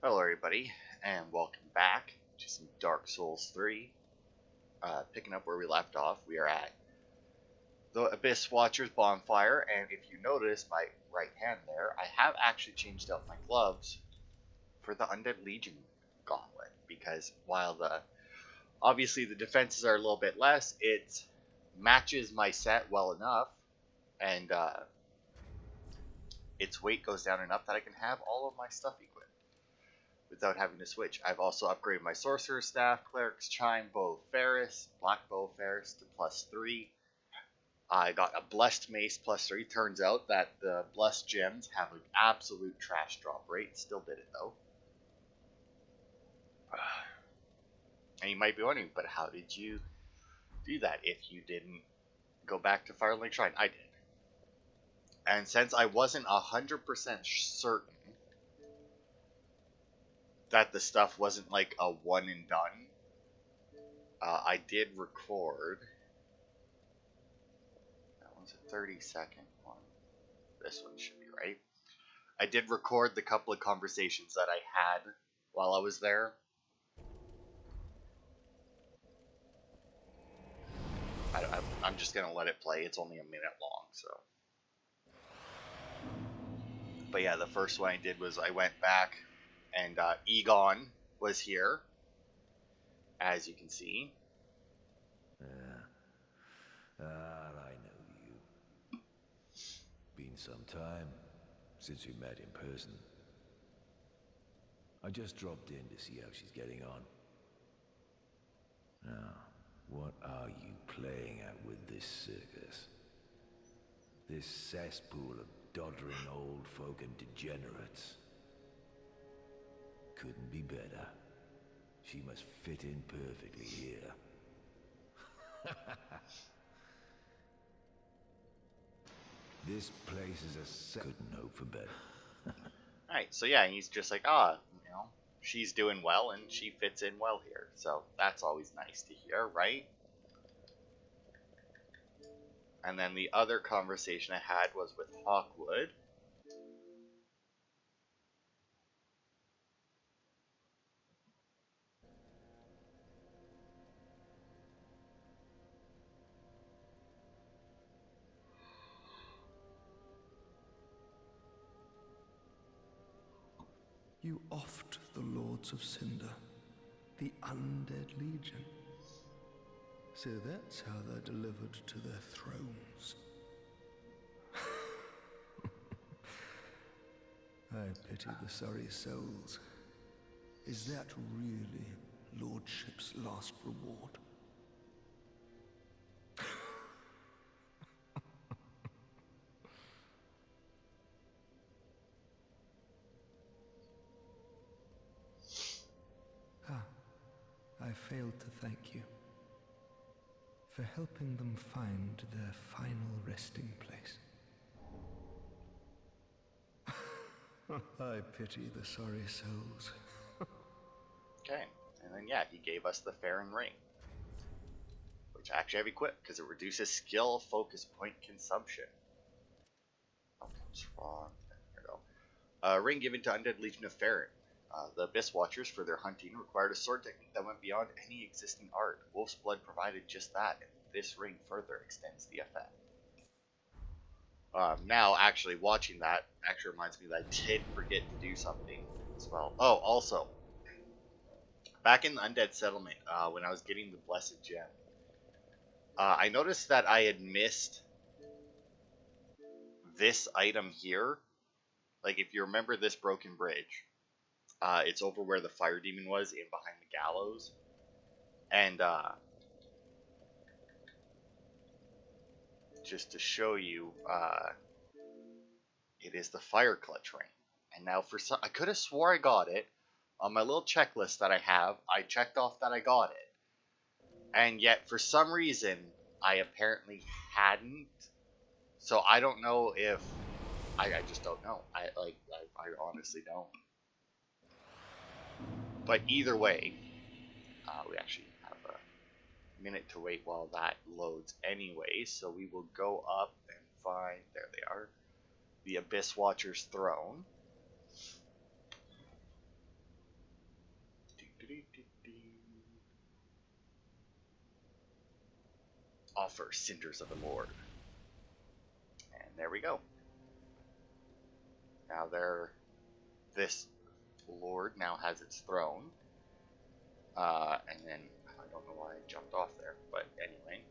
Hello everybody, and welcome back to some Dark Souls 3. Picking up where we left off, we are at the Abyss Watcher's bonfire, and if you notice my right hand there, I have actually changed out my gloves for the Undead Legion gauntlet, because while obviously the defenses are a little bit less, it matches my set well enough, and its weight goes down enough that I can have all of my stuff equipped without having to switch. I've also upgraded my Sorcerer's Staff, Cleric's Chime, Bow of Ferris, Black Bow of Ferris to +3. I got a Blessed Mace +3. Turns out that the Blessed Gems have an absolute trash drop rate. Still did it though. And you might be wondering, but how did you do that if you didn't go back to Firelink Shrine? I did. And since I wasn't 100% certain that the stuff wasn't like a one and done, I did record. That one's a 30-second one. This one should be right. I did record the couple of conversations that I had while I was there. I'm just gonna let it play. It's only a minute long, so. But yeah, the first one I did was I went back, and Egon was here, as you can see. I know you. Been some time since we met in person. I just dropped in to see how she's getting on. Now, what are you playing at with this circus? This cesspool of doddering old folk and degenerates? Couldn't be better. She must fit in perfectly here. This place is a couldn't hope for better. Alright, so yeah, he's just like, she's doing well and she fits in well here. So that's always nice to hear, right? And then the other conversation I had was with Hawkwood. You offed the Lords of Cinder, the Undead Legion. So that's how they're delivered to their thrones. I pity the sorry souls. Is that really Lordship's last reward? I failed to thank you for helping them find their final resting place. I pity the sorry souls. Okay, and then yeah, he gave us the Farron Ring, which I actually have equipped because it reduces skill focus point consumption. Oh, what's wrong? There we go. Ring given to Undead Legion of Farron. The Abyss Watchers, for their hunting, required a sword technique that went beyond any existing art. Wolf's Blood provided just that, and this ring further extends the effect. Now, actually, watching that actually reminds me that I did forget to do something as well. Oh, also, back in the Undead Settlement, when I was getting the Blessed Gem, I noticed that I had missed this item here. Like, if you remember this broken bridge, it's over where the fire demon was, in behind the gallows. And just to show you, it is the fire clutch ring. And now I could have swore I got it. On my little checklist that I have, I checked off that I got it. And yet, for some reason, I apparently hadn't. So I don't know if... I just don't know. I honestly don't. But either way, we actually have a minute to wait while that loads anyway, so we will go up and find, there they are, the Abyss Watcher's throne. Offer Cinders of the Lord. And there we go. Now this Lord now has its throne. And then, I don't know why I jumped off there, but anyway.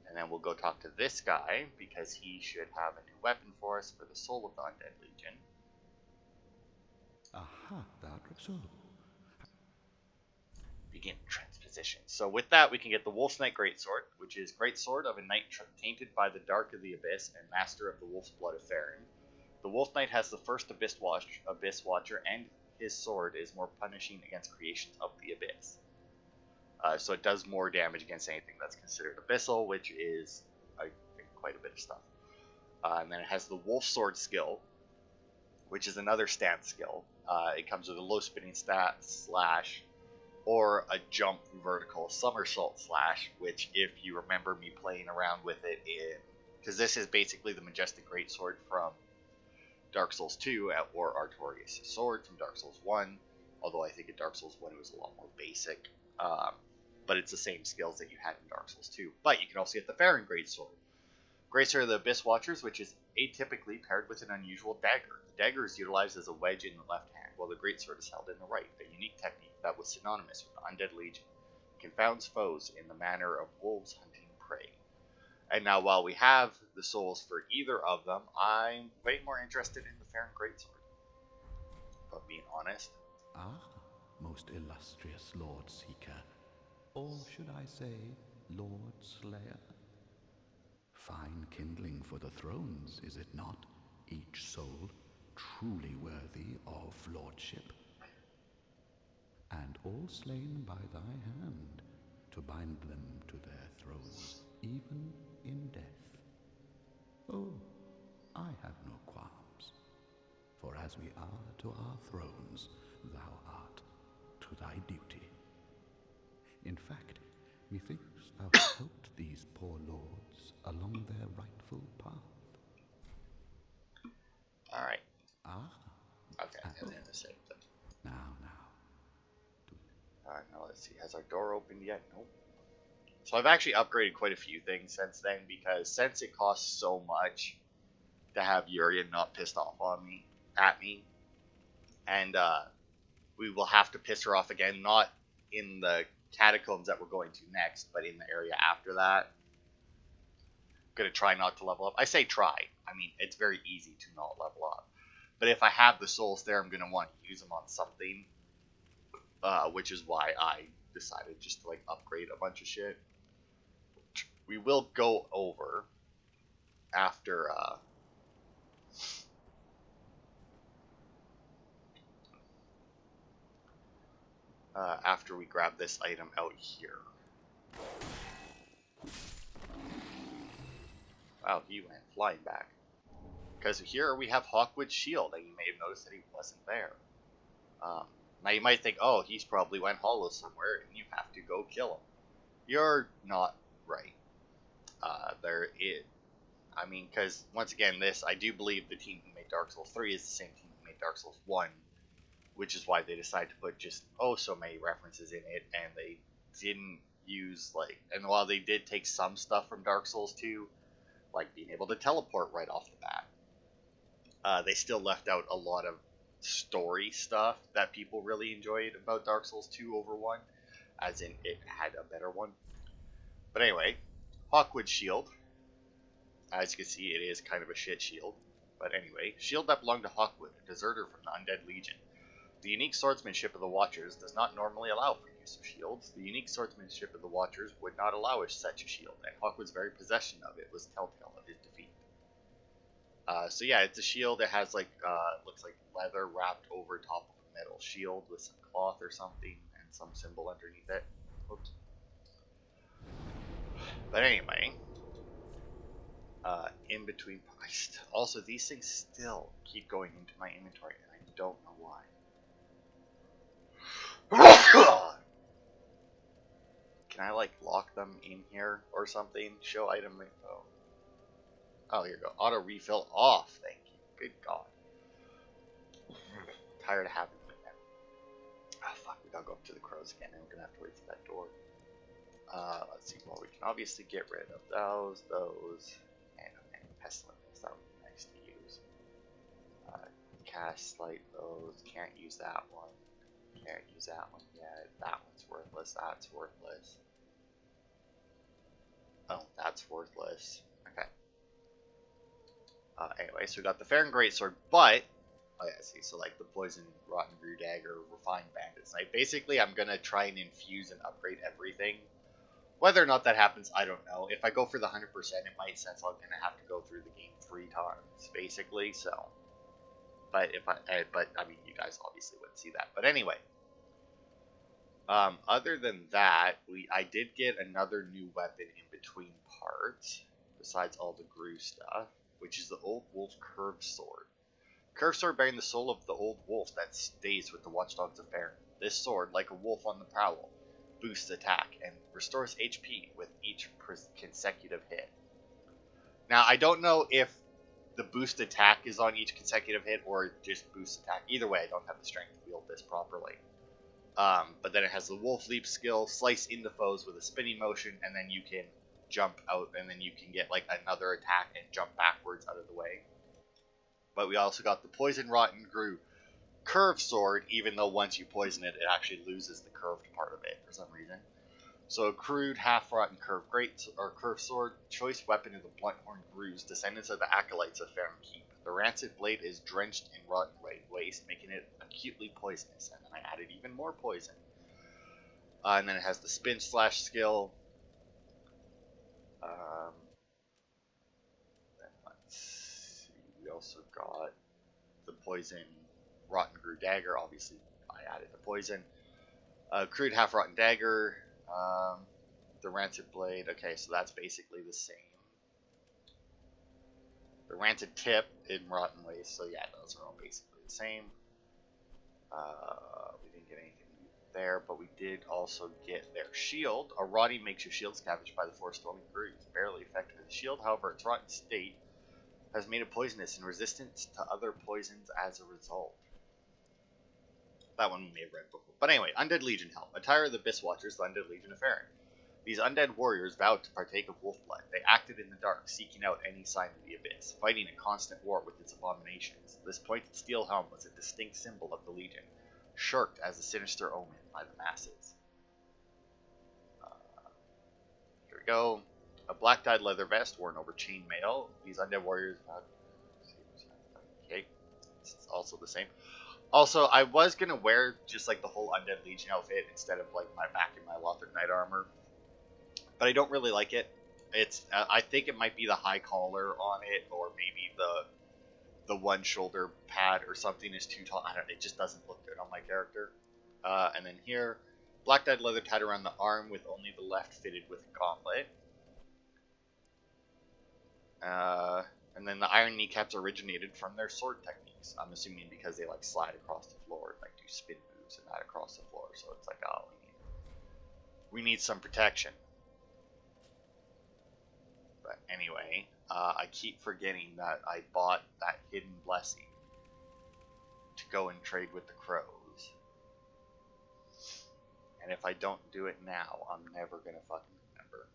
And then we'll go talk to this guy, because he should have a new weapon for us for the Soul of the Undead Legion. Aha, that so. Begin transposition. So with that, we can get the Wolf's Knight Greatsword, which is Greatsword of a Knight tainted by the Dark of the Abyss and Master of the Wolf's Blood of Faerun. The Wolf Knight has the first Abyss Watcher, and his sword is more punishing against creations of the Abyss. So it does more damage against anything that's considered abyssal, which is quite a bit of stuff. And then it has the Wolf Sword skill, which is another stance skill. It comes with a low spinning slash, or a jump vertical somersault slash, which, if you remember me playing around with it, because this is basically the Majestic Greatsword from Dark Souls 2, or Artorias' sword from Dark Souls 1, although I think in Dark Souls 1 it was a lot more basic. But it's the same skills that you had in Dark Souls 2. But you can also get the Faerun Greatsword. Greatsword of the Abyss Watchers, which is atypically paired with an unusual dagger. The dagger is utilized as a wedge in the left hand, while the Greatsword is held in the right, a unique technique that was synonymous with the Undead Legion. It confounds foes in the manner of wolves hunting prey. And now, while we have the souls for either of them, I'm way more interested in the Faerun Greatsword. But being honest. Ah, most illustrious Lord Seeker. Or should I say, Lord Slayer? Fine kindling for the thrones, is it not? Each soul truly worthy of lordship. And all slain by thy hand, to bind them to their thrones, even in death. Oh, I have no qualms, for as we are to our thrones, thou art to thy duty. In fact, methinks thou hast helped these poor lords along their rightful path. Alright. Ah. Okay, and then the same thing. Now. Now let's see, has our door opened yet? Nope. So I've actually upgraded quite a few things since then, because since it costs so much to have Urian not pissed off at me, and we will have to piss her off again, not in the Catacombs that we're going to next, but in the area after that. I'm going to try not to level up. I say try. I mean, it's very easy to not level up. But if I have the souls there, I'm going to want to use them on something, which is why I decided just to upgrade a bunch of shit. We will go over after after we grab this item out here. Wow, he went flying back. Because here we have Hawkwood's shield, and you may have noticed that he wasn't there. Now you might think, oh, he's probably went hollow somewhere, and you have to go kill him. You're not right. There is... I mean, because, once again, I do believe the team who made Dark Souls 3 is the same team who made Dark Souls 1, which is why they decided to put just, so many references in it, and they didn't use, and while they did take some stuff from Dark Souls 2, like being able to teleport right off the bat, they still left out a lot of story stuff that people really enjoyed about Dark Souls 2 over 1, as in it had a better one. But anyway, Hawkwood's shield. As you can see, it is kind of a shit shield. But anyway, shield that belonged to Hawkwood, a deserter from the Undead Legion. The unique swordsmanship of the Watchers does not normally allow for use of shields. The unique swordsmanship of the Watchers would not allow such a shield, and Hawkwood's very possession of it was telltale of his defeat. So yeah, it's a shield that has looks like leather wrapped over top of a metal shield with some cloth or something, and some symbol underneath it. Oops. But anyway, in between, also these things still keep going into my inventory, and I don't know why. Can I lock them in here or something? Show item info. Oh, here you go. Auto refill off. Thank you. Good God. Tired of having them again. Oh fuck, we done go up to the crows again, and we're gonna have to wait for that door. Let's see. Well, we can obviously get rid of those, and pestilence. That would be nice to use. Cast light those. Can't use that one. Can't use that one yet. That one's worthless. That's worthless. Oh, that's worthless. Okay. Anyway, so we got the Farron Greatsword, but oh yeah, see, so like the Poison, Rotten Brew Dagger, Refined Bandit's Knife. Basically, I'm gonna try and infuse and upgrade everything. Whether or not that happens, I don't know. If I go for the 100%, it might sense I'm gonna have to go through the game 3 times, basically. So, but I mean, you guys obviously wouldn't see that. But anyway, other than that, I did get another new weapon in between parts, besides all the Gru stuff, which is the Old Wolf Curved Sword. Curved sword bearing the soul of the old wolf that stays with the watchdogs of Farron. This sword, like a wolf on the prowl, boosts attack and restores HP with each consecutive hit. Now, I don't know if the boost attack is on each consecutive hit or just boost attack. Either way, I don't have the strength to wield this properly. But then it has the wolf leap skill, slice into foes with a spinning motion, and then you can jump out, and then you can get like another attack and jump backwards out of the way. But we also got the Poison Rotten Gru Curved Sword, even though once you poison it, it actually loses the curved part of it for some reason. So a crude, half-rotten curved sword, choice weapon of the Blunthorn Grus, descendants of the acolytes of Farron Keep. The rancid blade is drenched in rotten waste, making it acutely poisonous, and then I added even more poison. And then it has the spin slash skill. Then let's see, we also got the Poison Rotten Gru Dagger. Obviously, I added the poison. Crude half-rotten dagger. The rancid blade. Okay, so that's basically the same. The rancid tip in rotten waste. So yeah, those are all basically the same. We didn't get anything there, but we did also get their shield. A rotting makes your shield scavenged by the forest-dwelling Grus. Barely effective as a shield, however, its rotten state has made it poisonous and resistant to other poisons as a result. That one we may have read before. But anyway, Undead Legion help. Attire of the Abyss Watchers, the Undead Legion of Farron. These undead warriors vowed to partake of wolf blood. They acted in the dark, seeking out any sign of the Abyss, fighting in constant war with its abominations. This pointed steel helm was a distinct symbol of the Legion, shirked as a sinister omen by the masses. Here we go. A black-dyed leather vest worn over chainmail. These undead warriors... okay, it's also the same. Also, I was going to wear just like the whole Undead Legion outfit instead of like my back and my Lothric Knight armor. But I don't really like it. It's I think it might be the high collar on it, or maybe the one shoulder pad or something is too tall. I don't know, it just doesn't look good on my character. And then here, black dyed leather tied around the arm with only the left fitted with a gauntlet. And then the iron kneecaps originated from their sword techniques. I'm assuming because they like slide across the floor and like do spin moves and that across the floor. So it's like, oh, we need some protection. But anyway, I keep forgetting that I bought that hidden blessing to go and trade with the crows. And if I don't do it now, I'm never gonna fucking remember.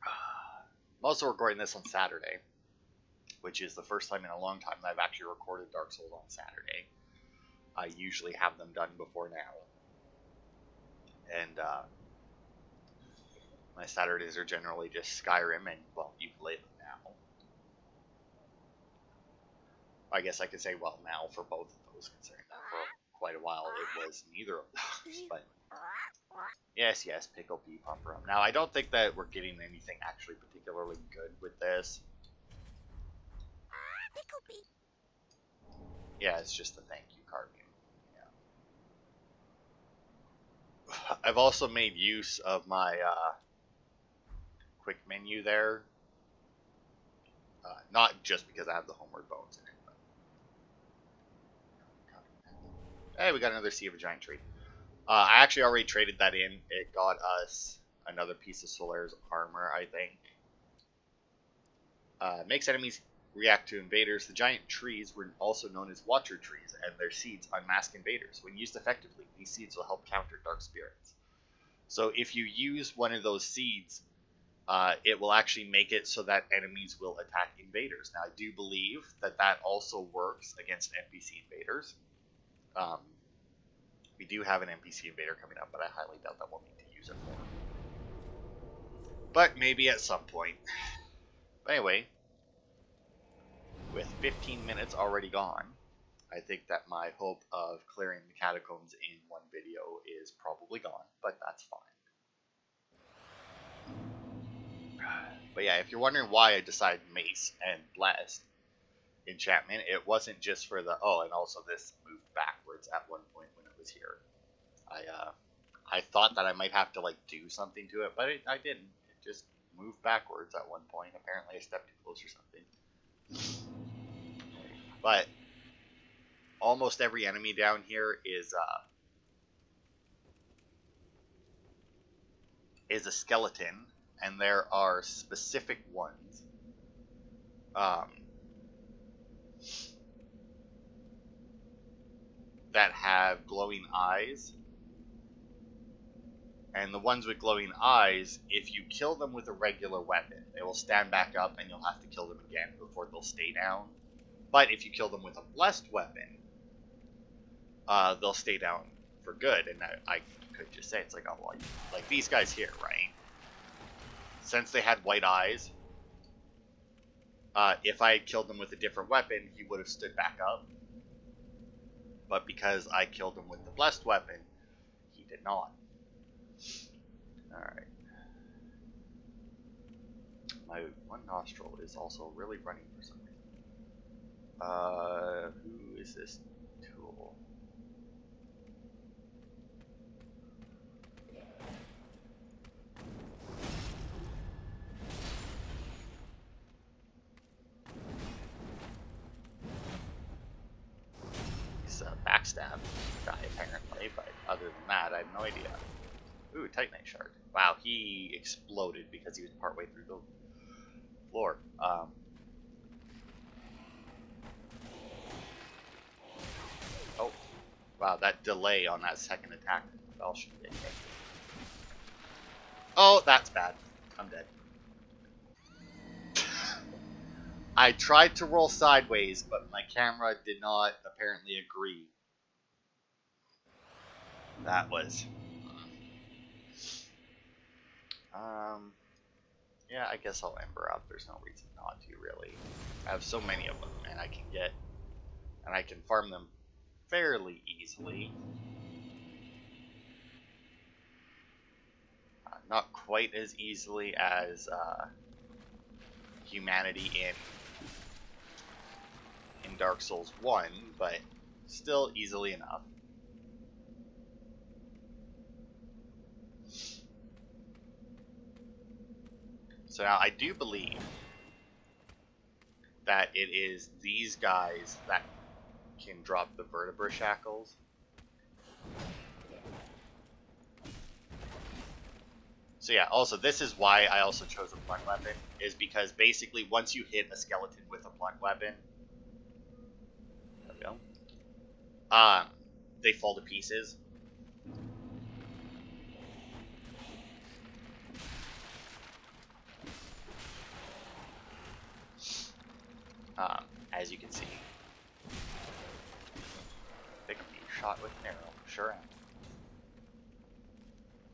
I'm also recording this on Saturday, which is the first time in a long time that I've actually recorded Dark Souls on Saturday. I usually have them done before now. And my Saturdays are generally just Skyrim and, well, Ukulele now. I guess I could say, well, now for both of those, considering that for quite a while it was neither of those. But yes, Pickle Pea Pumper. Now, I don't think that we're getting anything actually particularly good with this. Yeah, it's just a thank you card game. Yeah. I've also made use of my quick menu there. Not just because I have the Homeward Bones in it. But... hey, we got another Sea of a Giant tree. I actually already traded that in. It got us another piece of Solaire's armor, I think. Makes enemies react to invaders. The giant trees were also known as Watcher trees, and their seeds unmask invaders. When used effectively, these seeds will help counter dark spirits. So if you use one of those seeds, it will actually make it so that enemies will attack invaders. Now, I do believe that that also works against NPC invaders. We do have an NPC invader coming up, but I highly doubt that we'll need to use it for. But maybe at some point. But anyway, with 15 minutes already gone, I think that my hope of clearing the catacombs in one video is probably gone, but that's fine. But yeah, if you're wondering why I decided Mace and Blessed enchantment, it wasn't just for the, oh, and also this moved backwards at one point when it was here. I thought that I might have to like do something to it, but I didn't. It just moved backwards at one point. Apparently I stepped too close or something. But almost every enemy down here is a skeleton, and there are specific ones that have glowing eyes. And the ones with glowing eyes, if you kill them with a regular weapon, they will stand back up and you'll have to kill them again before they'll stay down. But if you kill them with a blessed weapon, they'll stay down for good. And I could just say, it's like, oh, well, like these guys here, right? Since they had white eyes, if I had killed them with a different weapon, he would have stood back up. But because I killed him with the blessed weapon, he did not. Alright. My one nostril is also really running for some reason. Who is this tool? He's a backstab guy apparently, but other than that, I have no idea. Ooh, Titanite shard. Wow, he exploded because he was partway through the floor. Oh, wow, that delay on that second attack. Well, should be okay. Oh, that's bad. I'm dead. I tried to roll sideways, but my camera did not apparently agree. That was... yeah, I guess I'll Ember up. There's no reason not to, really. I have so many of them, and I can farm them fairly easily. Not quite as easily as humanity in Dark Souls 1, but still easily enough. So now I do believe that it is these guys that can drop the vertebra shackles. So yeah, also this is why I also chose a blunt weapon, is because basically once you hit a skeleton with a blunt weapon, there we go, they fall to pieces. As you can see. Pick up being shot with an arrow. Sure am.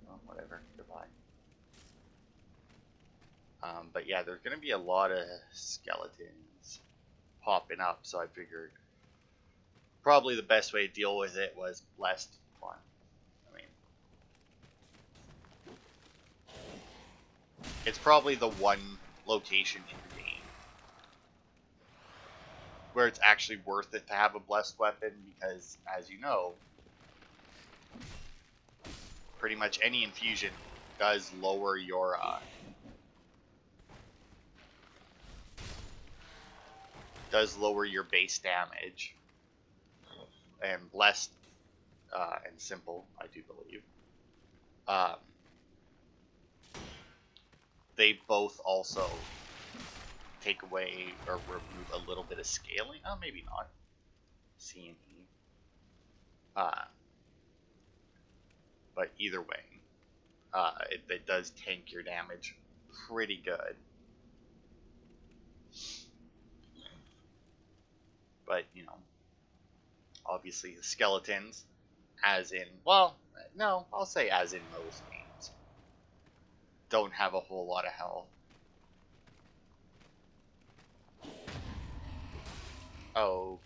Well, whatever. Goodbye. But yeah, there's going to be a lot of skeletons popping up, so I figured probably the best way to deal with it was blessed one. I mean, it's probably the one location in the game where it's actually worth it to have a blessed weapon, because as you know, pretty much any infusion does lower your base damage, and blessed and simple, I do believe, they both also take away or remove a little bit of scaling. Oh, maybe not. C&E. But either way, it does tank your damage pretty good. But, you know, obviously the skeletons, as in, well, no, I'll say as in most games, don't have a whole lot of health. Oh,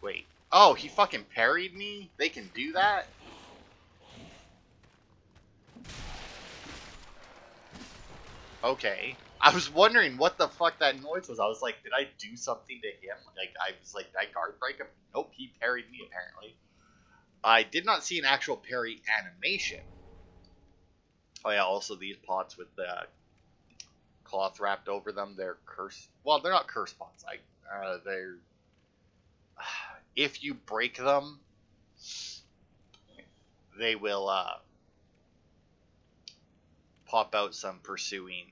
wait. Oh, he fucking parried me? They can do that? Okay. I was wondering what the fuck that noise was. I was like, did I do something to him? Like, I was like, did I guard break him? Nope, he parried me apparently. I did not see an actual parry animation. Oh yeah, also these pots with the cloth wrapped over them, they're curse. Well, they're not curse pots. They're if you break them, they will pop out some pursuing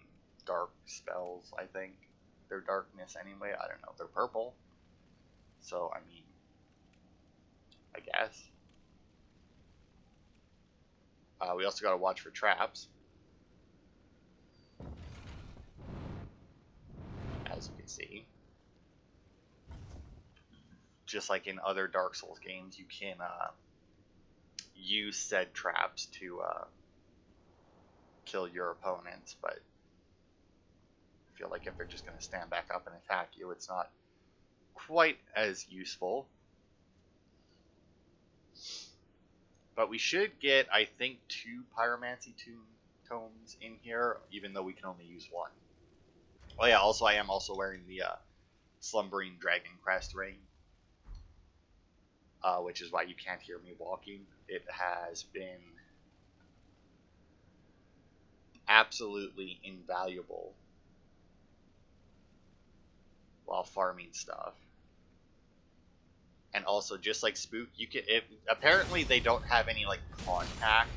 dark spells. I think they're darkness anyway. I don't know. They're purple, so I mean, I guess. We also got to watch for traps. As you can see. Just like in other Dark Souls games, you can use said traps to kill your opponents, but I feel like if they're just going to stand back up and attack you, it's not quite as useful. But we should get, I think, 2 Pyromancy tomes in here, even though we can only use 1. Oh yeah, also I am also wearing the Slumbering Dragon Crest ring, which is why you can't hear me walking. It has been absolutely invaluable while farming stuff. And also, just like Spook, you can. Apparently, they don't have any like contact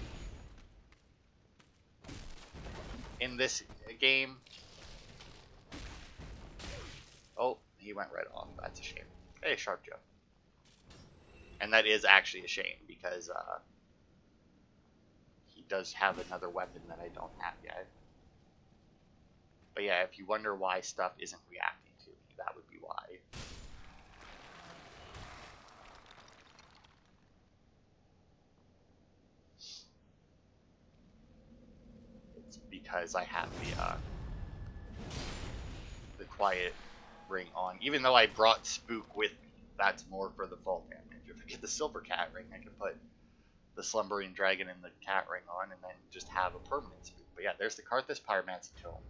in this game. Oh, he went right off. That's a shame. Hey, Sharp Joe. And that is actually a shame because he does have another weapon that I don't have yet. But yeah, if you wonder why stuff isn't reacting to me, that would be why. It's because I have the quiet ring on. Even though I brought Spook with me, that's more for the fall damage. If I get the silver cat ring, I can put the slumbering dragon and the cat ring on and then just have a permanent Spook. But yeah, there's the Carthus Pyromancy Tome,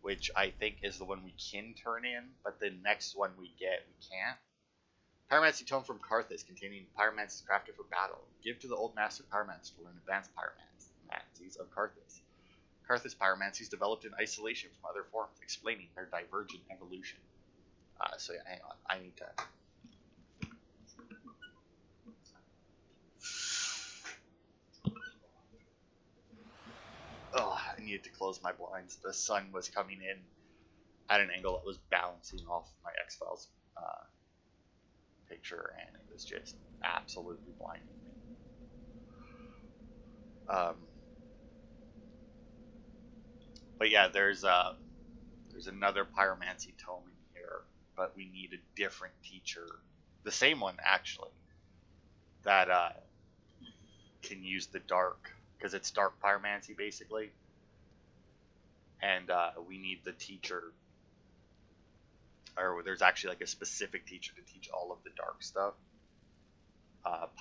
which I think is the one we can turn in, but the next one we get, we can't. Pyromancy Tome from Carthus, containing pyromancies crafted for battle. Give to the old master pyromancer to learn advanced pyromancies of Carthus. Carthus pyromancies developed in isolation from other forms, explaining their divergent evolution. So yeah, hang on, I need to... Oh, I needed to close my blinds. The sun was coming in at an angle that was bouncing off my X-Files picture, and it was just absolutely blinding me. But yeah, there's another pyromancy tome in here, but we need a different teacher, the same one actually, that can use the dark, because it's dark pyromancy basically, and we need the teacher, or there's actually like a specific teacher to teach all of the dark stuff,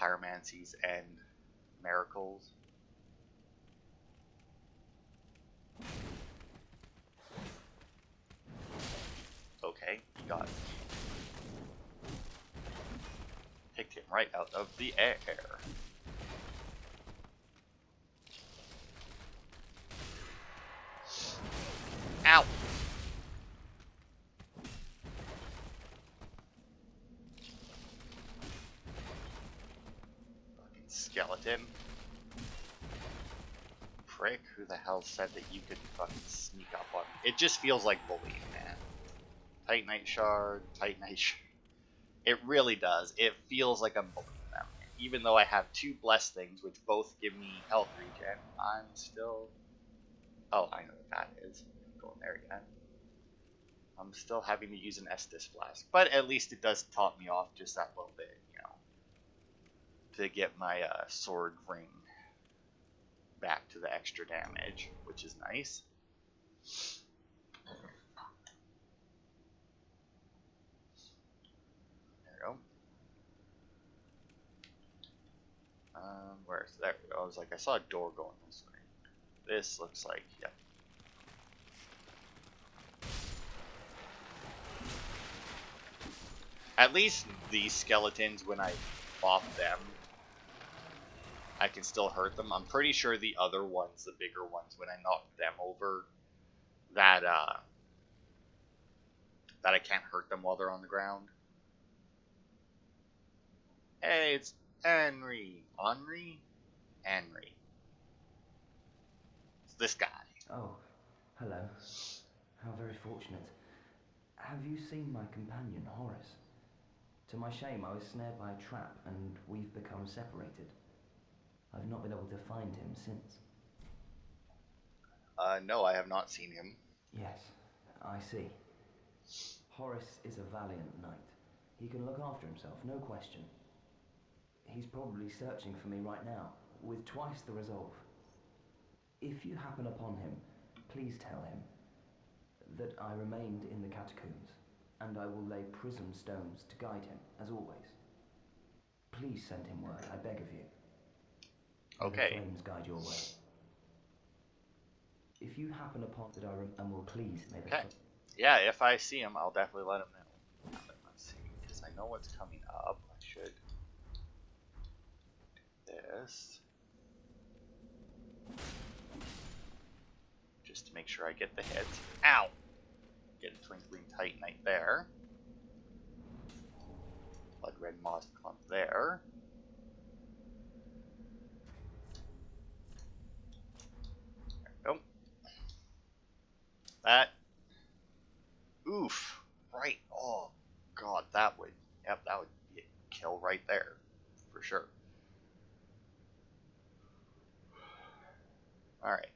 pyromancies and miracles. Okay, he got it. Picked him right out of the air. Ow! Fucking skeleton. Prick, who the hell said that you could fucking sneak up on me? It just feels like bullying, man. Titanite shard, Titanite shard. It really does. It feels like I'm bullying them. Even though I have 2 blessed things, which both give me health regen, I'm still... Oh, I know what that is. I'm going there again. I'm still having to use an Estus Flask. But at least it does top me off just that little bit, you know. To get my sword ring back to the extra damage, which is nice. There we go. Where's there? I was like, I saw a door going this way. This looks like, yep. At least these skeletons, when I buff them, I can still hurt them. I'm pretty sure the other ones, the bigger ones, when I knock them over, that I can't hurt them while they're on the ground. Hey, it's Henry. Henry? Henry. It's this guy. Oh, hello. How very fortunate. Have you seen my companion, Horace? To my shame, I was snared by a trap, and we've become separated. I've not been able to find him since. No, I have not seen him. Yes, I see. Horace is a valiant knight. He can look after himself, no question. He's probably searching for me right now, with twice the resolve. If you happen upon him, please tell him that I remained in the catacombs, and I will lay prism stones to guide him, as always. Please send him word, I beg of you. May Okay. the flames guide your way. If you happen upon that and will please, may the... Okay. Yeah, if I see him, I'll definitely let him know. Let's see, because I know what's coming up. I should do this. Just to make sure I get the hit. Ow! Get a twinkling titanite there. Blood red moss clump there. There we go. That. Oof. Right. Oh, God, that would. Yep, that would be a kill right there. For sure. Alright.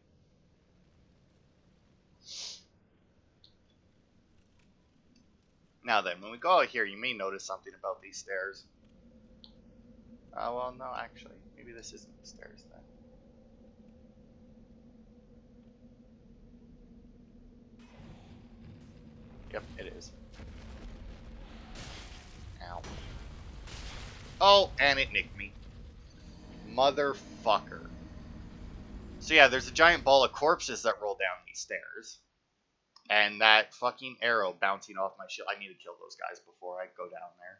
Now then, when we go out here, you may notice something about these stairs. Well, no, actually. Maybe this isn't the stairs then. Yep, it is. Ow. Oh, and it nicked me. Motherfucker. So yeah, there's a giant ball of corpses that roll down these stairs. And that fucking arrow bouncing off my shield. I need to kill those guys before I go down there.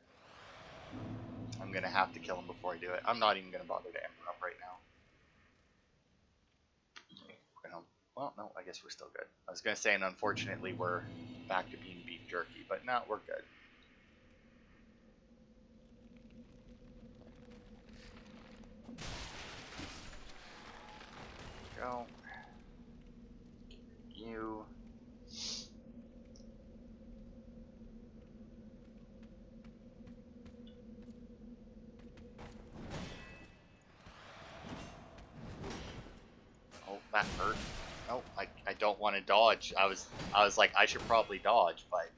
I'm gonna have to kill them before I do it. I'm not even gonna bother to ember up right now. Well, no, I guess we're still good. I was gonna say, and unfortunately, we're back to being beef jerky, but no, we're good. Go. You. Oh, that hurt. No, I don't want to dodge. I was like, I should probably dodge, but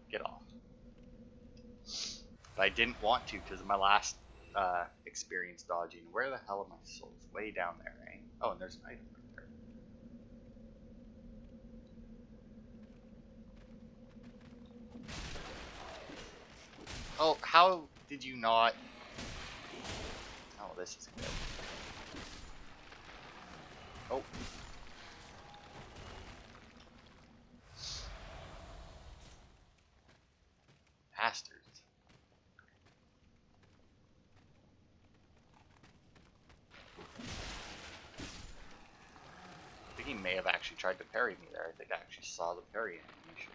get off. But I didn't want to because of my last experience dodging. Where the hell are my souls? Way down there, eh? Oh, and there's an item right there. Oh, how did you not? Oh, this isn't good. Oh. Bastards. I think he may have actually tried to parry me there. I think I actually saw the parry animation.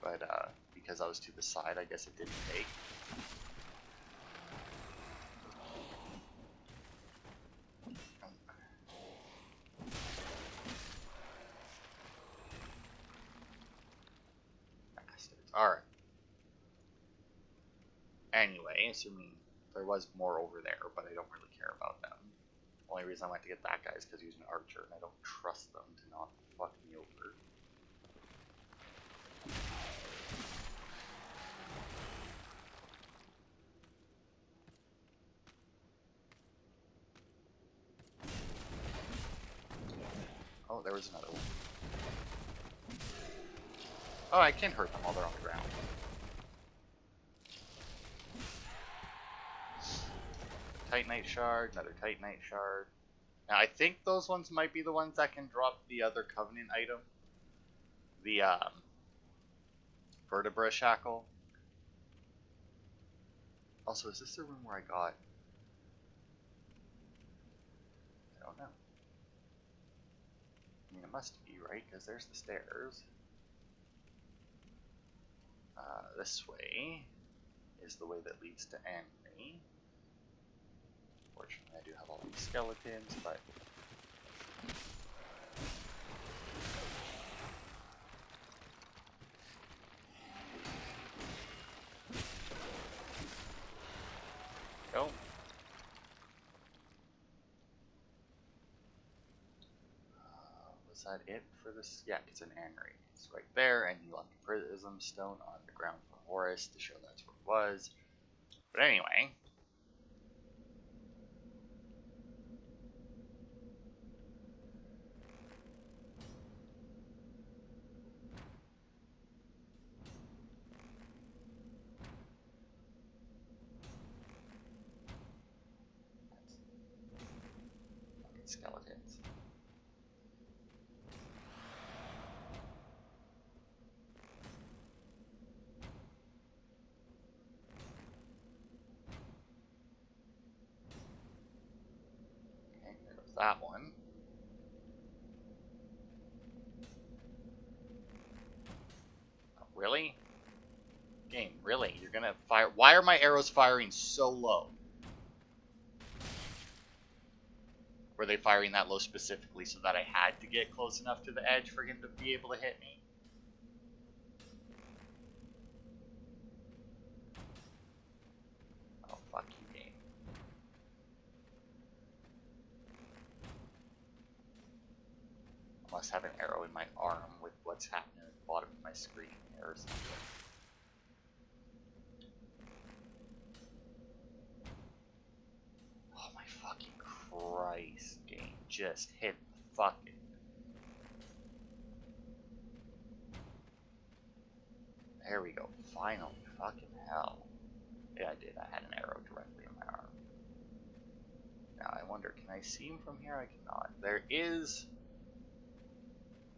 But because I was to the side, I guess it didn't take. Alright. Anyway, assuming there was more over there, but I don't really care about them. Only reason I went to get that guy is because he was an archer, and I don't trust them to not fuck me over. Oh, there was another one. Oh, I can hurt them while they're on the ground. Titanite shard, another Titanite shard. Now, I think those ones might be the ones that can drop the other Covenant item. The, Vertebra Shackle. Also, is this the room where I got... I don't know. I mean, it must be, right? Because there's the stairs. This way is the way that leads to Anne. Fortunately, I do have all these skeletons, but... Go. Was that it for this? Yeah, it's an Annery. It's right there, and he left a prism stone on the ground for Horus to show that's where it was. But anyway... skeletons. Okay, there goes that one. Oh, really? Game, really? You're gonna fire? Why are my arrows firing so low? Were they firing that low specifically so that I had to get close enough to the edge for him to be able to hit me? Oh, fuck you, game. I must have an arrow in my arm with what's happening at the bottom of my screen or something. Oh my fucking Christ, game. Just hit the fucking... There we go. Finally. Fucking hell. Yeah, I did. I had an arrow directly in my arm. Now, I wonder, can I see him from here? I cannot. There is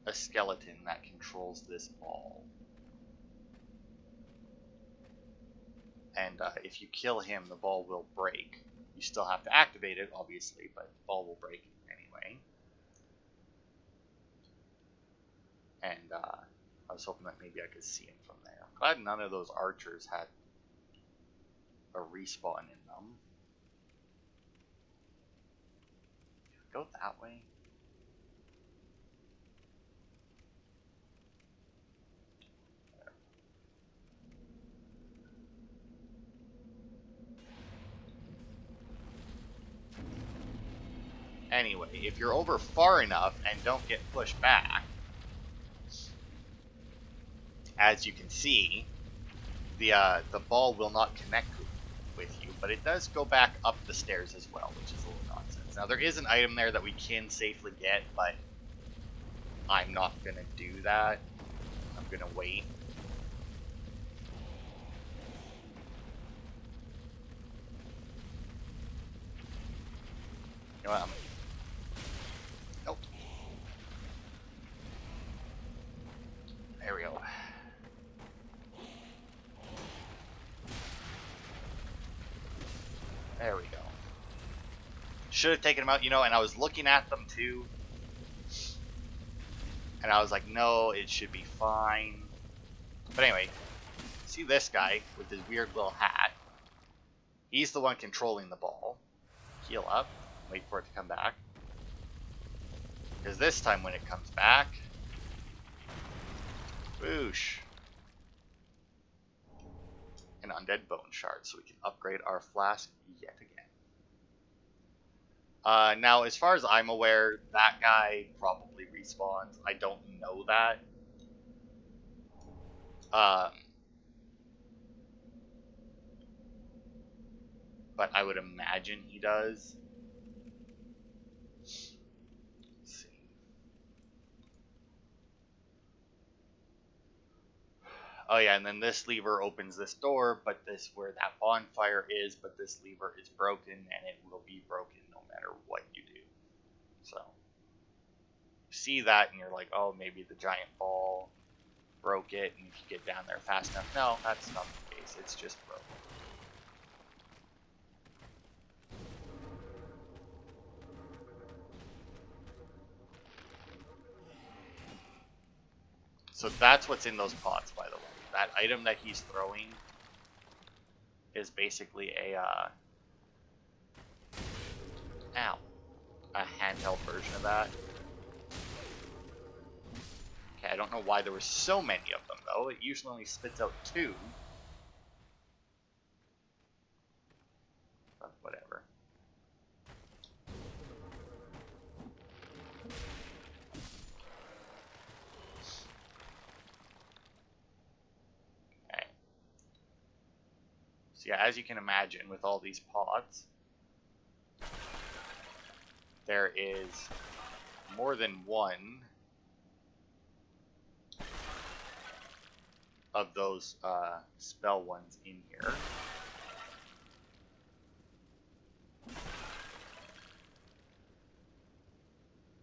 a skeleton that controls this ball. And if you kill him, the ball will break. You still have to activate it, obviously, but the ball will break anyway. And I was hoping that maybe I could see him from there. I'm glad none of those archers had a respawn in them. Go that way. Anyway, if you're over far enough and don't get pushed back, as you can see, the ball will not connect with you, but it does go back up the stairs as well, which is a little nonsense. Now, there is an item there that we can safely get, but I'm not going to do that. I'm going to wait. You know what? Nope. There we go. There we go. Should have taken them out, you know, and I was looking at them too. And I was like, no, it should be fine. But anyway, see this guy with his weird little hat. He's the one controlling the ball. Heal up. Wait for it to come back. Because this time when it comes back... Whoosh. an undead bone shard, so we can upgrade our flask yet again. Now, as far as I'm aware, that guy probably respawns. I don't know that. But I would imagine he does. Let's see. Oh yeah, and then this lever opens this door, but this where that bonfire is, but this lever is broken, and it will be broken no matter what you do. So, you see that, and you're like, oh, maybe the giant ball broke it, and if you get down there fast enough. No, that's not the case. It's just broken. So that's what's in those pots, by the way. That item that he's throwing is basically a handheld version of that. Okay, I don't know why there were so many of them, though. It usually only spits out 2. But whatever. Okay. So yeah, as you can imagine, with all these pots, there is more than one of those spell ones in here.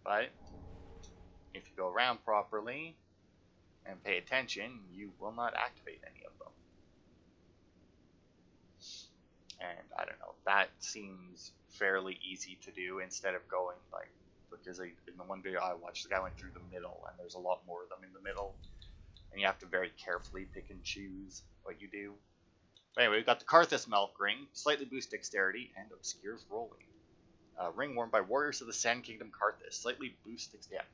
But if you go around properly and pay attention, you will not activate any of them. And I don't know, that seems fairly easy to do instead of going like, because in the one video I watched, the guy went through the middle, and there's a lot more of them in the middle, and you have to very carefully pick and choose what you do. But anyway, we've got the Carthus Milk Ring, slightly boosts dexterity and obscures rolling. Ring worn by warriors of the Sand Kingdom Carthus, slightly boosts dexterity.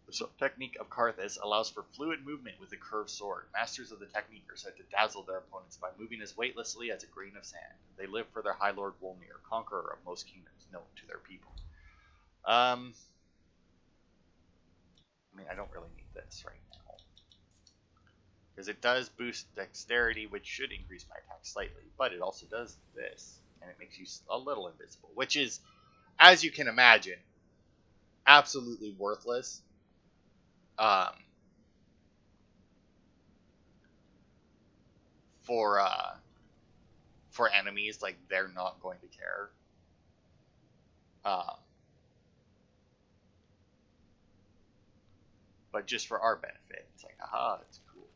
The technique of Carthus allows for fluid movement with a curved sword. Masters of the technique are said to dazzle their opponents by moving as weightlessly as a grain of sand. They live for their High Lord Wolnir, conqueror of most kingdoms, known to their people. I mean, I don't really need this right now, because it does boost dexterity, which should increase my attack slightly, but it also does this, and it makes you a little invisible, which is, as you can imagine, absolutely worthless. For enemies, like, they're not going to care. But just for our benefit, it's like, aha, it's cool.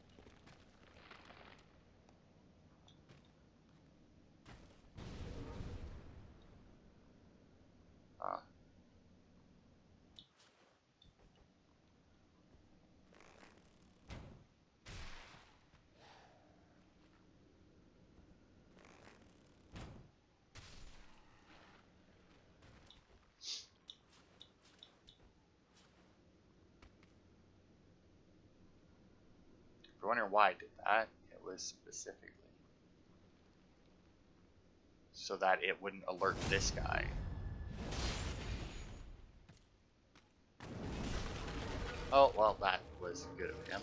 If you're wondering why I did that, it was specifically so that it wouldn't alert this guy. Oh, well, that was good of him.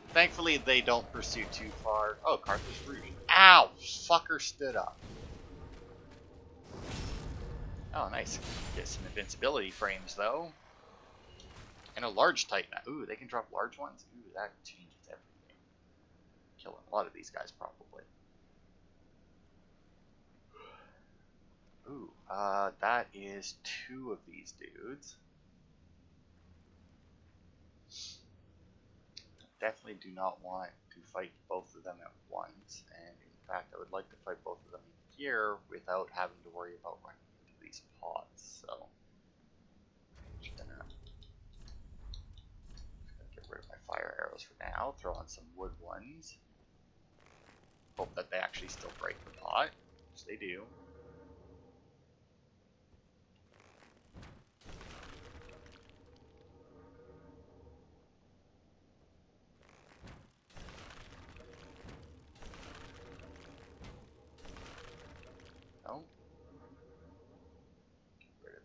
Thankfully, they don't pursue too far. Oh, Carthus Rudy. Ow! Fucker stood up. Oh, nice. Get some invincibility frames, though. And a large Titan. Ooh, they can drop large ones? Ooh, that changes everything. Killing a lot of these guys, probably. Ooh, that is 2 of these dudes. Definitely do not want to fight both of them at once, and in fact I would like to fight both of them here without having to worry about running into these pots, so I'm just gonna get rid of my fire arrows for now, throw on some wood ones, hope that they actually still break the pot, which they do.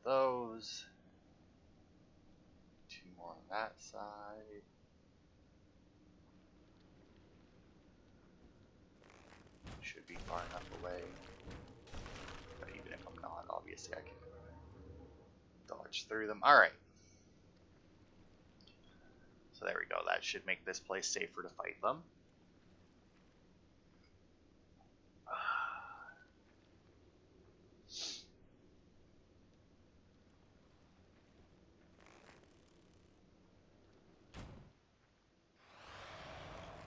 those. 2 more on that side. Should be far enough away. But even if I'm not, obviously I can dodge through them. Alright. So there we go. That should make this place safer to fight them.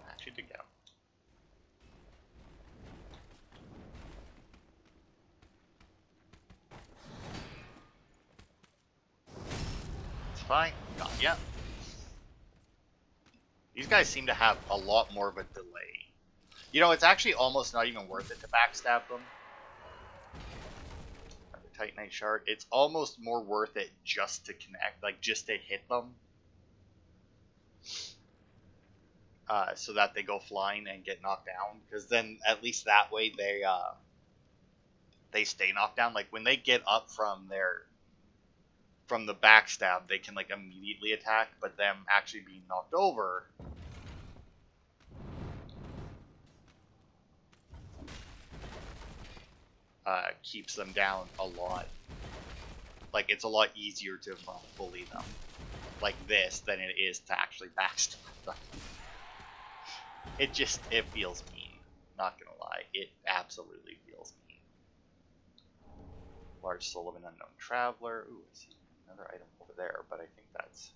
Actually did get him. It's fine. Got ya. These guys seem to have a lot more of a delay. You know, it's actually almost not even worth it to backstab them. The Titanite Shard. It's almost more worth it just to connect, like just to hit them. So that they go flying and get knocked down. Because then at least that way they stay knocked down. Like when they get up from the backstab, they can like immediately attack, but them actually being knocked over keeps them down a lot. Like it's a lot easier to bully them like this than it is to actually backstab them. It feels mean. Not gonna lie, it absolutely feels mean. Large soul of an unknown traveler. Ooh, I see another item over there, but I think that's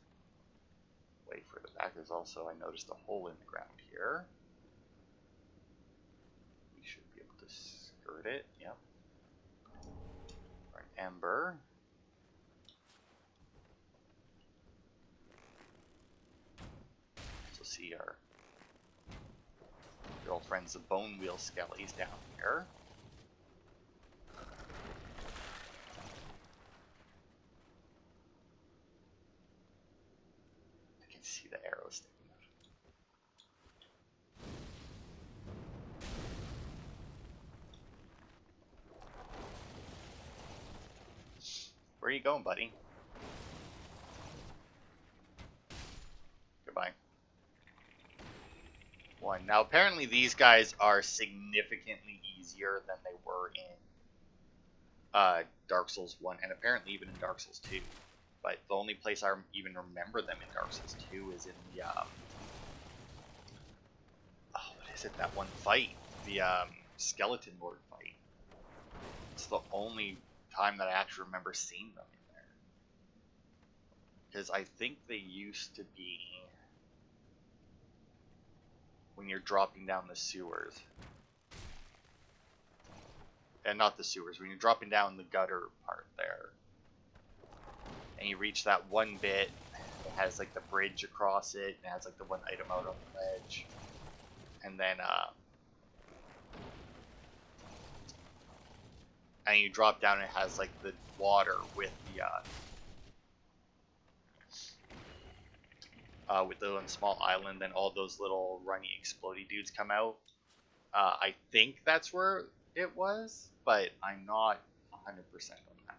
way further back. There's also, I noticed a hole in the ground here. We should be able to skirt it. Yep. Alright, Ember. So see our girlfriends, the bone wheel skellies down here. I can see the arrows sticking out. Where are you going, buddy? Goodbye. 1. Now, apparently these guys are significantly easier than they were in Dark Souls 1, and apparently even in Dark Souls 2. But the only place I even remember them in Dark Souls 2 is in the, what is it, that one fight? The, Skeleton Lord fight. It's the only time that I actually remember seeing them in there. Because I think they used to be when you're dropping down the sewers. And not the sewers, when you're dropping down the gutter part there. And you reach that one bit, it has like the bridge across it, and it has like the one item out on the ledge. And then, and you drop down and it has like the water with the one small island, and all those little runny explodey dudes come out. I think that's where it was, but I'm not 100% on that.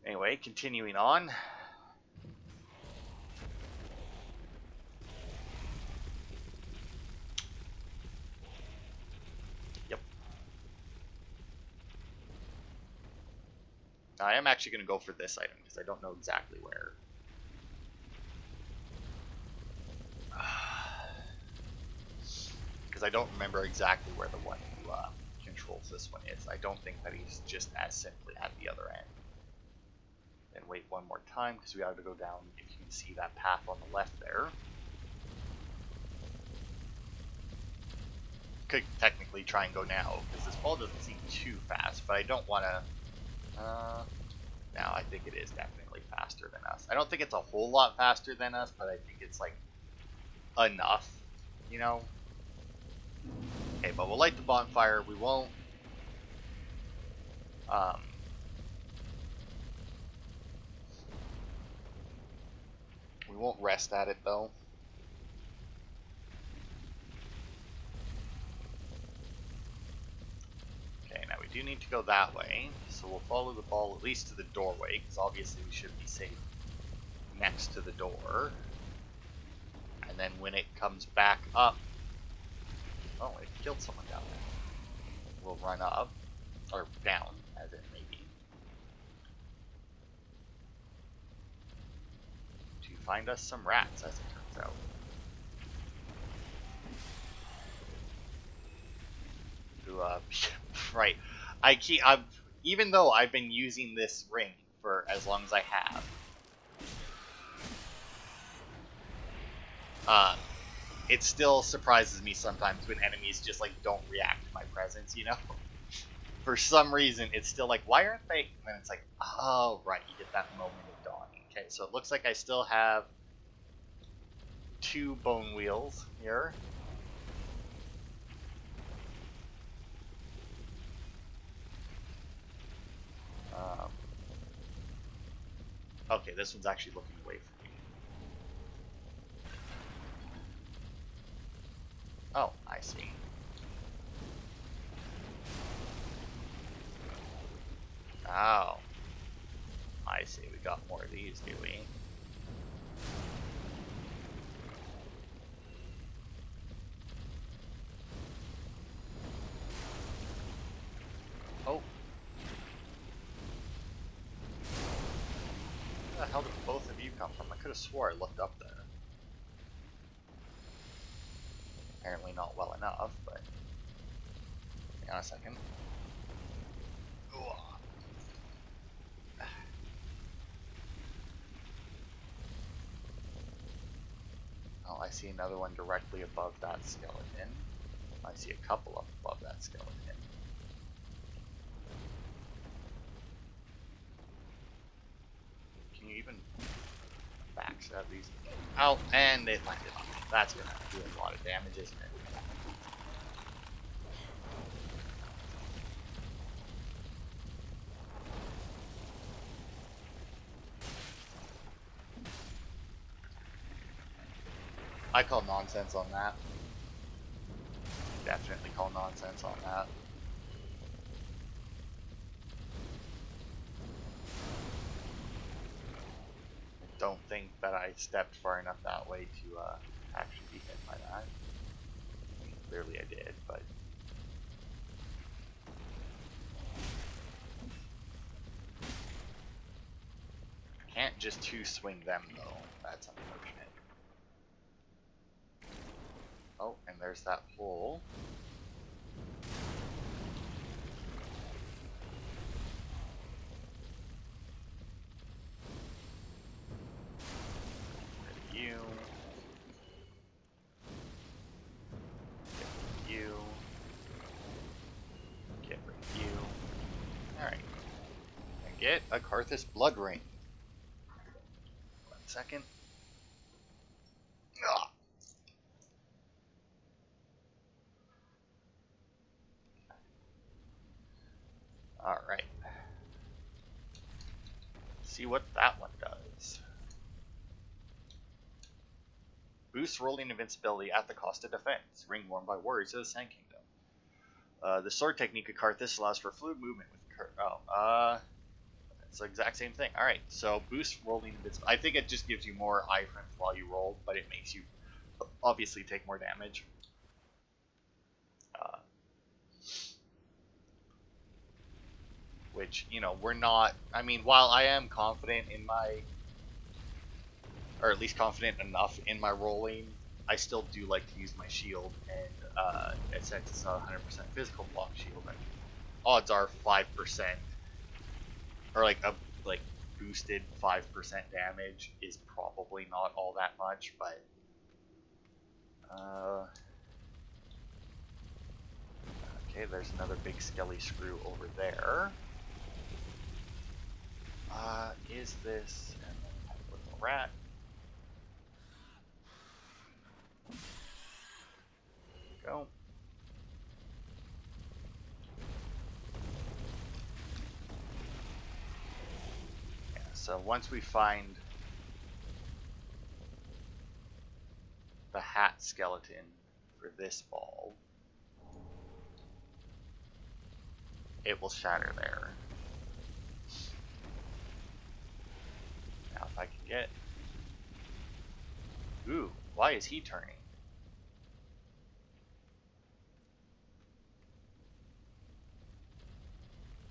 Anyway, continuing on. Yep. I am actually going to go for this item because I don't know exactly where. Because I don't remember exactly where the one who controls this one is. I don't think that he's just as simply at the other end. Then wait one more time because we have to go down, if you can see that path on the left there. Could technically try and go now because this ball doesn't seem too fast, but I don't want to. Now I think it is definitely faster than us. I don't think it's a whole lot faster than us, but I think it's like enough, you know. Okay, but we'll light the bonfire. We won't. We won't rest at it though. Okay, now we do need to go that way, so we'll follow the ball at least to the doorway, because obviously we should be safe next to the door. And then when it comes back up, oh, it killed someone down there. We'll run up, or down, as it may be, to find us some rats, as it turns out. Right. Even though I've been using this ring for as long as I have, it still surprises me sometimes when enemies just like don't react to my presence, you know? For some reason, it's still like, why aren't they? And then it's like, oh, right, you get that moment of dawning. Okay, so it looks like I still have 2 bone wheels here. Okay, this one's actually looking away from me. Oh, I see. Oh. I see, we got more of these, do we? Oh. Where the hell did both of you come from? I could have swore I looked up there. Apparently not well enough, but... hang on a second. Oh, I see another one directly above that skeleton. I see a couple up above that skeleton. Can you even backstab these? Oh, and it landed on me. That's gonna do a lot of damage, isn't it? I call nonsense on that. Definitely call nonsense on that. I don't think that I stepped far enough that way to actually be hit by that. I mean, clearly I did, but... can't just 2-swing them, though. That's unfortunate. Oh, and there's that hole. Get you. Get you. Get rid of you. Alright. And get a Carthus blood ring. 1 second. Ugh. Alright. See what that one does. Boosts rolling invincibility at the cost of defense. Ring worn by warriors of the Sand Kingdom. The sword technique of Carthus allows for fluid movement with it's the exact same thing. Alright, so boost rolling invincibility. I think it just gives you more iframes while you roll, but it makes you obviously take more damage. Which, you know, we're not... I mean, while I am confident in my... or at least confident enough in my rolling, I still do like to use my shield, and since it's not 100% physical block shield, and odds are 5%, or like a boosted 5% damage is probably not all that much, but okay, there's another big skelly screw over there. Is this and then a little rat? Go. Yeah, so once we find the hat skeleton for this ball, it will shatter there. Now if I can get... Ooh, why is he turning?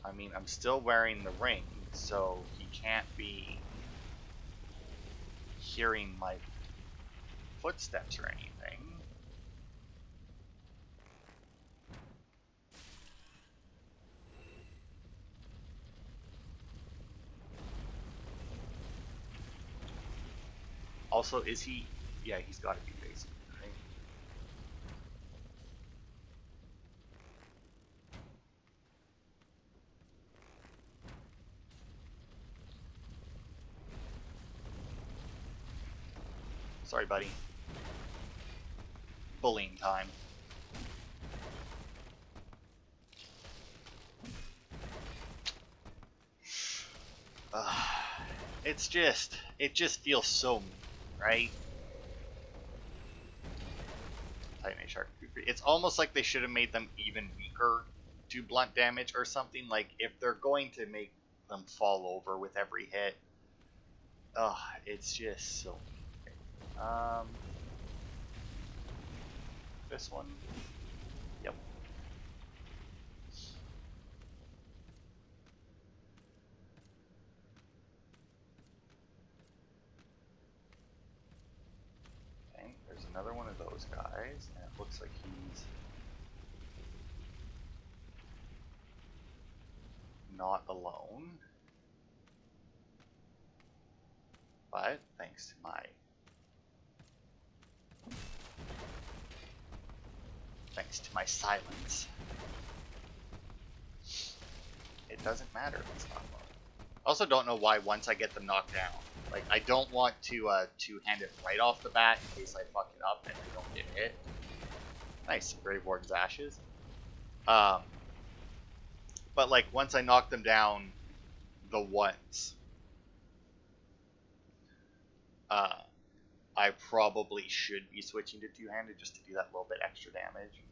I mean, I'm still wearing the ring, so he can't be hearing my footsteps or anything. Also, is he... Yeah, he's got to be facing me, right? Sorry, buddy. Bullying time. It just feels so mean, right? Titanite Shark. It's almost like they should have made them even weaker to blunt damage or something. Like, if they're going to make them fall over with every hit, it's just so mean. This one. Yep. Okay, there's another one of those guys, and it looks like he's not alone. But thanks to my silence, it doesn't matter if it's not alone. I also don't know why once I get them knocked down, like, I don't want to hand it right off the bat in case I fuck it up and they don't get hit. Nice, Grave Warden's Ashes. But like, once I knock them down the once, I probably should be switching to two-handed just to do that little bit extra damage.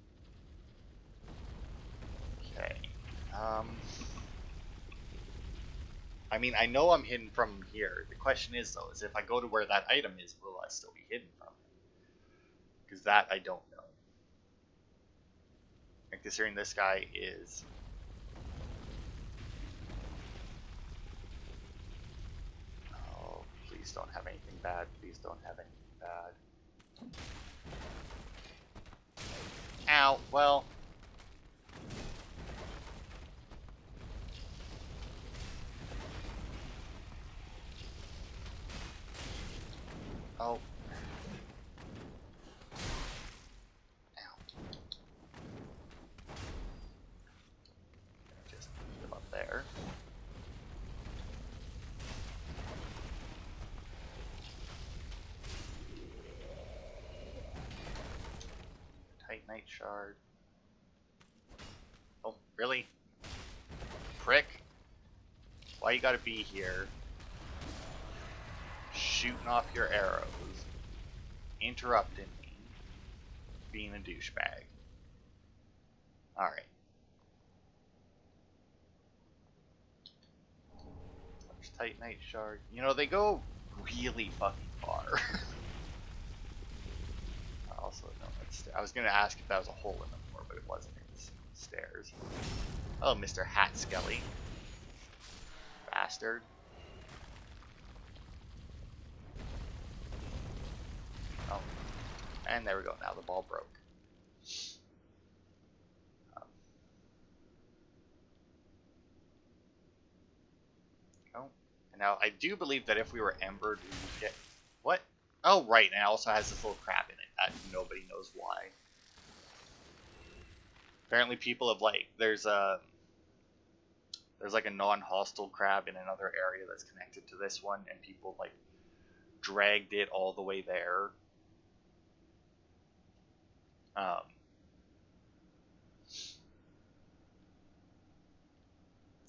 Okay. I mean, I know I'm hidden from him here. The question is, though, is if I go to where that item is, will I still be hidden from him? Because that I don't know. And considering this guy is... Oh, please don't have anything bad. Please don't have anything bad. Ow, well... Oh. Ow. Just put him up there. Titanite Shard. Oh, really? Prick? Why you gotta be here? Shooting off your arrows. Interrupting me. Being a douchebag. Alright. There's Titanite Shard. You know, they go really fucking far. Also, no, I was gonna ask if that was a hole in the floor, but it wasn't. It was stairs. Oh, Mr. Hat Skelly. Bastard. Oh. And there we go. Now the ball broke. Oh. And now I do believe that if we were embered, we would get... What? Oh, right. And it also has this little crap in it that nobody knows why. Apparently people have, like... There's like a non-hostile crab in another area that's connected to this one, and people, like, dragged it all the way there.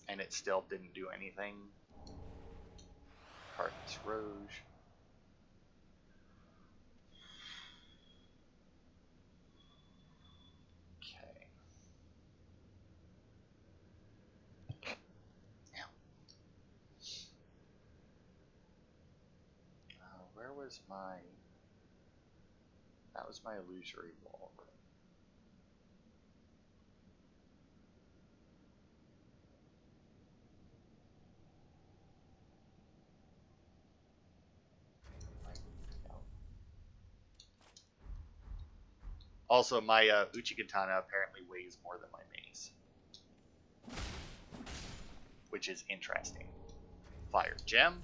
And it still didn't do anything. Carthus Rouge. Okay. where's my... That was my illusory wall. Also, my Uchikatana apparently weighs more than my mace, which is interesting. Fire gem.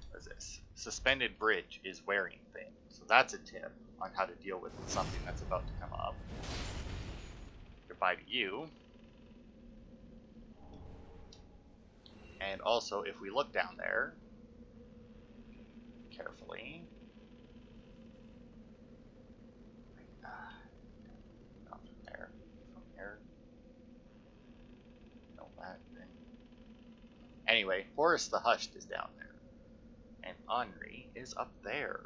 What is this? Suspended bridge is wearing things. So that's a tip on how to deal with something that's about to come up. Goodbye to you. And also, if we look down there carefully, not from there, from here, no, that thing. Anyway, Forrest the Hushed is down there, and Henri is up there.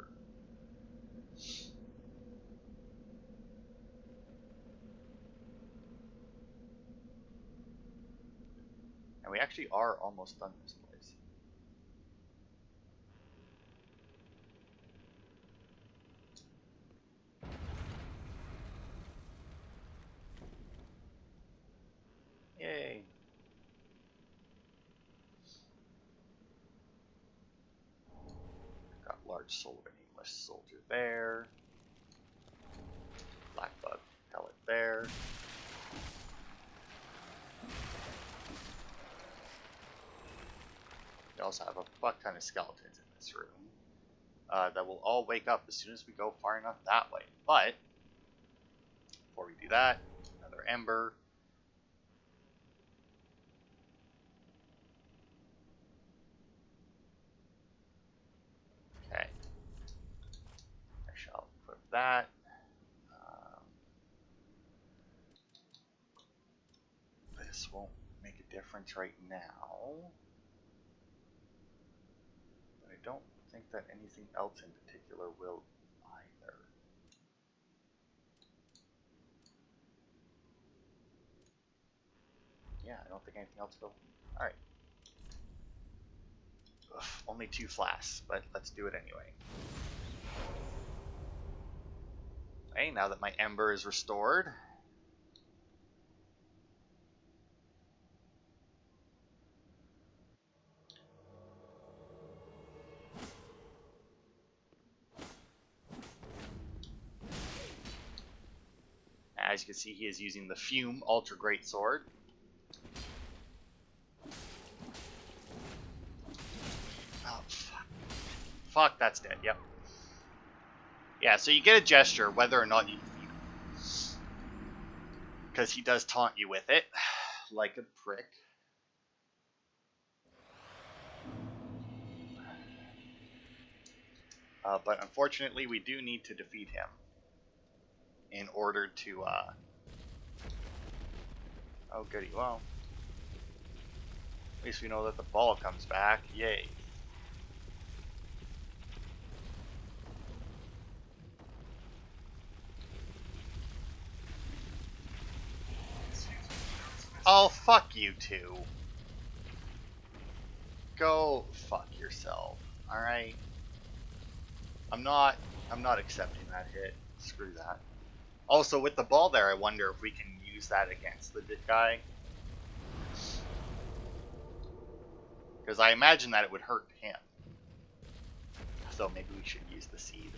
And we actually are almost done this place. Yay. Got large soul of an English soldier there. Black bug pellet there. We also have a fuck ton of skeletons in this room that will all wake up as soon as we go far enough that way. But before we do that, another ember. Okay. I shall equip that. This won't make a difference right now. But I don't think that anything else in particular will either. Yeah, I don't think anything else will. Alright. Only 2 flasks, but let's do it anyway. Okay, now that my ember is restored. As you can see, he is using the Fume Ultra Great Sword. Oh, fuck. Fuck, that's dead, yep. Yeah, so you get a gesture whether or not you defeat him. Because he does taunt you with it, like a prick. But unfortunately, we do need to defeat him in order to, oh goody, well, at least we know that the ball comes back, yay. Oh, fuck you two. Go fuck yourself, alright? I'm not accepting that hit. Screw that. Also, with the ball there, I wonder if we can use that against the guy. Because I imagine that it would hurt him. So maybe we should use the seed.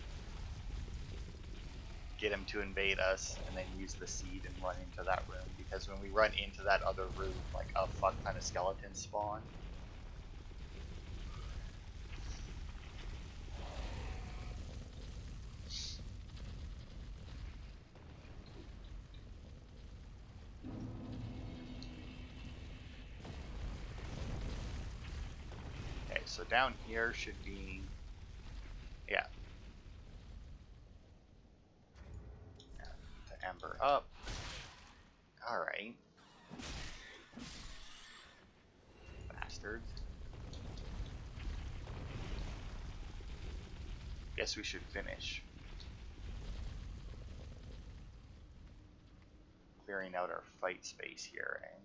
Get him to invade us, and then use the seed and run into that room. Because when we run into that other room, like a fuck ton of skeletons spawn. Okay, so down here should be, yeah. To ember up. Alright. bastards. Guess we should finish clearing out our fight space here, and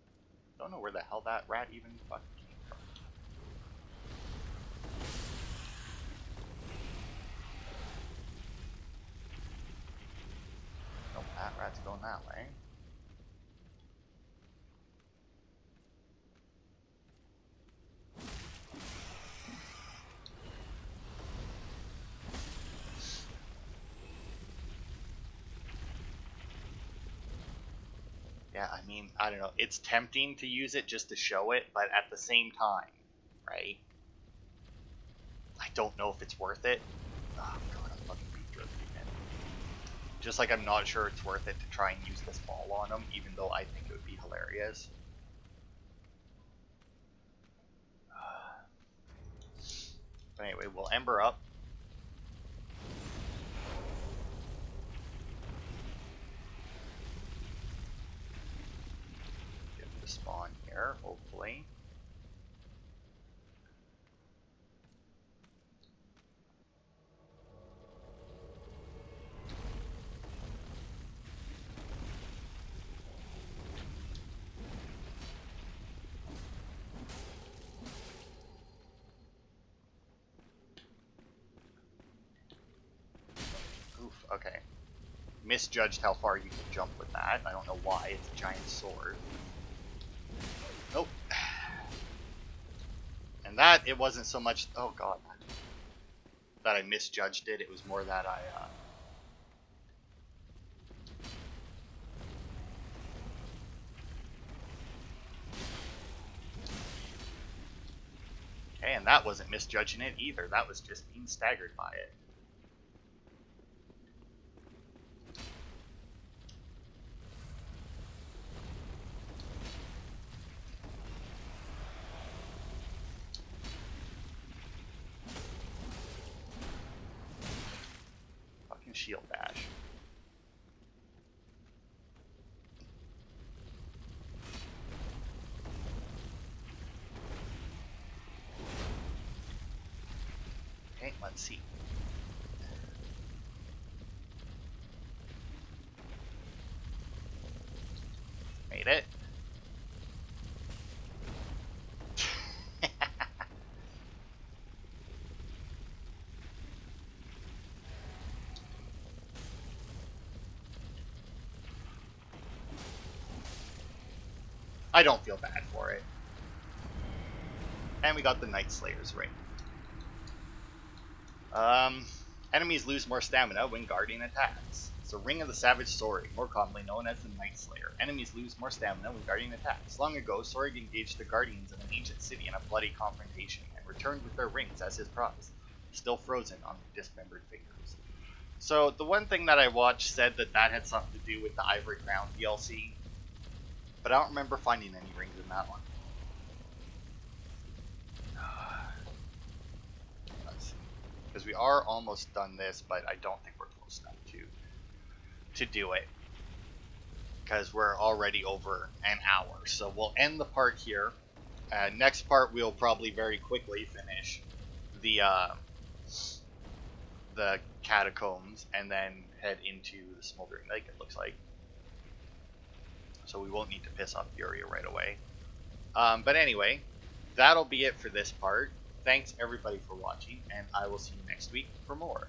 don't know where the hell that rat even fucking came from. Nope, that rat's going that way. Yeah, I mean, I don't know. It's tempting to use it just to show it, but at the same time, right? I don't know if it's worth it. Oh god, I'm fucking beat jerky again. Just like I'm not sure it's worth it to try and use this ball on him, even though I think it would be hilarious. But anyway, we'll Ember up. Get the spawn here, hopefully. Oof, okay. Misjudged how far you can jump with that. I don't know why, it's a giant sword. Nope. And that, it wasn't so much, oh god, that I misjudged it, it was more that I, okay, and that wasn't misjudging it either, that was just being staggered by it. Shield bash. Okay, let's see. Made it. I don't feel bad for it. And we got the Night Slayer's ring. Enemies lose more stamina when guarding attacks. So Ring of the Savage Sori, more commonly known as the Night Slayer. Enemies lose more stamina when guarding attacks. Long ago, Sori engaged the guardians of an ancient city in a bloody confrontation and returned with their rings as his prize, still frozen on their dismembered fingers. So the one thing that I watched said that that had something to do with the Ivory Crown DLC, but I don't remember finding any rings in that one. Let's see. Because we are almost done this, but I don't think we're close enough to do it. Because we're already over an hour. So we'll end the part here. Next part we'll probably very quickly finish the catacombs and then head into the smoldering lake, it looks like. So we won't need to piss off Furia right away. But anyway, that'll be it for this part. Thanks everybody for watching, and I will see you next week for more.